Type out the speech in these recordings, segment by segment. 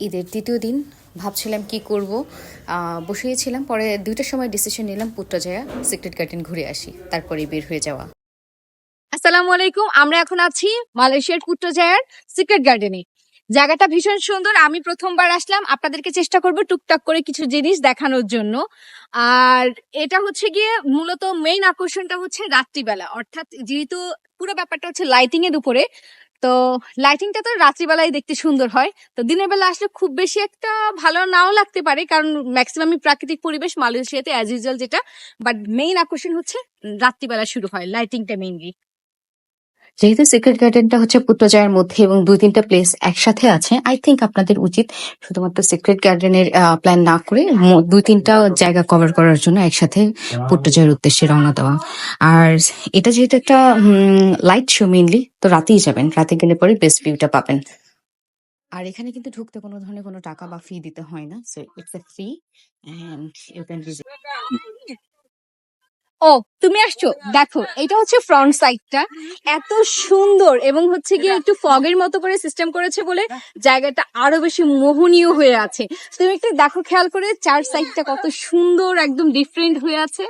ঈদের দ্বিতীয় দিন ভাবছিলাম কি করব, বসিয়েছিলাম। পরে 2টার সময় ডিসিশন নিলাম পুত্রজায়া সিক্রেট গার্ডেন ঘুরে আসি, তারপরে বের হয়ে যাওয়া। আসসালামু আলাইকুম। আমরা এখন আছি মালয়েশিয়ার পুত্রজায়ার সিক্রেট গার্ডেনে। জায়গাটা ভীষণ সুন্দর। আমি প্রথমবার আসলাম, আপনাদেরকে চেষ্টা করব টুকটাক করে কিছু জিনিস দেখানোর জন্য। আর এটা হচ্ছে গিয়ে মূলত মেইন আকর্ষণটা হচ্ছে রাত্রিবেলা, অর্থাৎ যেহেতু পুরো ব্যাপারটা হচ্ছে লাইটিং এর উপরে, তো লাইটিংটা তো রাত্রিবেলায় দেখতে সুন্দর হয়। তো দিনের বেলা আসলে খুব বেশি একটা ভালো নাও লাগতে পারে, কারণ ম্যাক্সিমামই প্রাকৃতিক পরিবেশ মালয়েশিয়াতে অ্যাজ ইউজুয়াল যেটা। বাট মেইন আকর্ষণ হচ্ছে রাত্রিবেলা শুরু হয়, লাইটিংটা মেইনলি। যেহেতু সিক্রেট গার্ডেনটা হচ্ছে পুত্রজায়ার মধ্যে এবং 2-3টা প্লেস একসাথে আছে, আই থিঙ্ক আপনাদের উচিত শুধুমাত্র সিক্রেট গার্ডেনের প্ল্যান না করে 2-3টা জায়গা কভার করার জন্য একসাথে পুত্রজায়ার উদ্দেশ্যে রওনা দেওয়া। আর এটা যেহেতু একটা লাইট শো মেইনলি, তো রাতেই যাবেন। রাতে গেলে পরে বেস্ট ভিউটা পাবেন। আর এখানে কিন্তু ঢুকতে কোনো ধরনের কোনো টাকা বা ফি দিতে হয় না, so it's a free and you can visit. ও, তুমি আসছো? দেখো, এটা হচ্ছে ফ্রন্ট সাইডটা। এত সুন্দর, এবং হচ্ছে গিয়ে একটু ফগের মতো করে সিস্টেম করেছে বলে জায়গাটা আরো বেশি মোহনীয় হয়ে আছে। তুমি একটু দেখো, খেয়াল করে চার সাইডটা কত সুন্দর, একদম ডিফারেন্ট হয়ে আছে।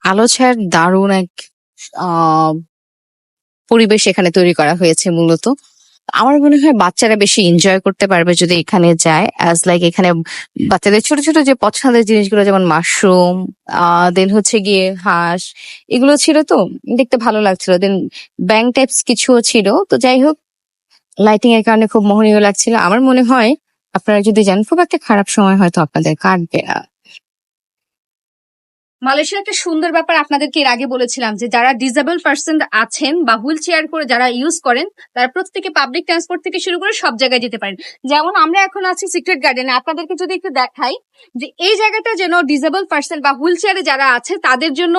আলো ছায়ার দারুণ এক আহ পরিবেশ এখানে তৈরি করা হয়েছে মূলত। আমার মনে হয় বাচ্চারা বেশি এনজয় করতে পারবে যদি এখানে যায়, অ্যাজ লাইক এখানে বাচ্চাদের ছোট ছোট যে পছন্দের জিনিসগুলো, যেমন মাশরুম, দেন হচ্ছে গিয়ে হাঁস, এগুলো ছিল, তো দেখতে ভালো লাগছিল। দেন ব্যাং টাইপস কিছুও ছিল। তো যাই হোক, লাইটিং এর কারণে খুব মোহনীয় লাগছিল। আমার মনে হয় আপনারা যদি যান, খুব একটা খারাপ সময় হয়তো আপনাদের কাটবে না। মালয়েশিয়ার একটা সুন্দর ব্যাপার আপনাদেরকে এর আগে বলেছিলাম, যে যারা ডিসেবল পার্সন আছেন বা হুইল চেয়ার করে যারা ইউজ করেন, তারা প্রত্যেকে পাবলিক ট্রান্সপোর্ট থেকে শুরু করে সব জায়গায় যেতে পারেন। যেমন আমরা এখন আছি সিক্রেট গার্ডেনে, আপনাদেরকে যদি একটু দেখাই যে এই জায়গাটা যেন ডিসেবল পার্সন বা হুইল চেয়ারে যারা আছে তাদের জন্য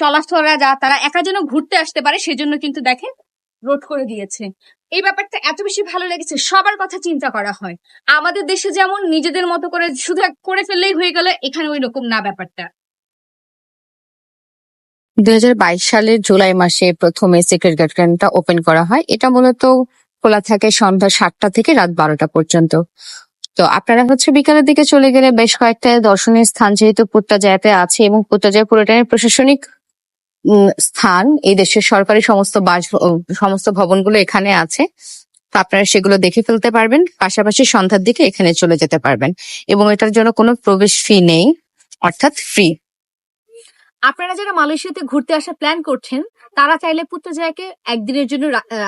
চলাফেরা, যা তারা একা যেন ঘুরতে আসতে পারে, সেজন্য কিন্তু দেখেন রোড করে দিয়েছে। এই ব্যাপারটা এত বেশি ভালো লেগেছে, সবার কথা চিন্তা করা হয়। আমাদের দেশে যেমন নিজেদের মতো করে শুধু করে ফেললেই হয়ে গেল, এখানে ওই রকম না ব্যাপারটা। 2022 সালের জুলাই মাসে প্রথমে সিক্রেট গার্ডেনটা ওপেন করা হয়। এটা মূলত খোলা থাকে সন্ধ্যা 7টা থেকে রাত 12টা পর্যন্ত। তো আপনারা হচ্ছে বিকালের দিকে চলে গেলে বেশ কয়েকটা দর্শনীয় স্থান যেহেতু পুত্রজায়াতে আছে, এবং পুত্রজায়া পুরোটাই প্রশাসনিক স্থান, এই দেশের সরকারি সমস্ত ভবনগুলো এখানে আছে। তো আপনারা সেগুলো দেখে ফেলতে পারবেন, পাশাপাশি সন্ধ্যার দিকে এখানে চলে যেতে পারবেন। এবং এটার জন্য কোনো প্রবেশ ফি নেই, অর্থাৎ ফ্রি। আপনারা যারা মালয়েশিয়াতে ঘুরতে আসার প্ল্যান করছেন, তারা চাইলে পুত্রজায়াকে একদিনের জন্য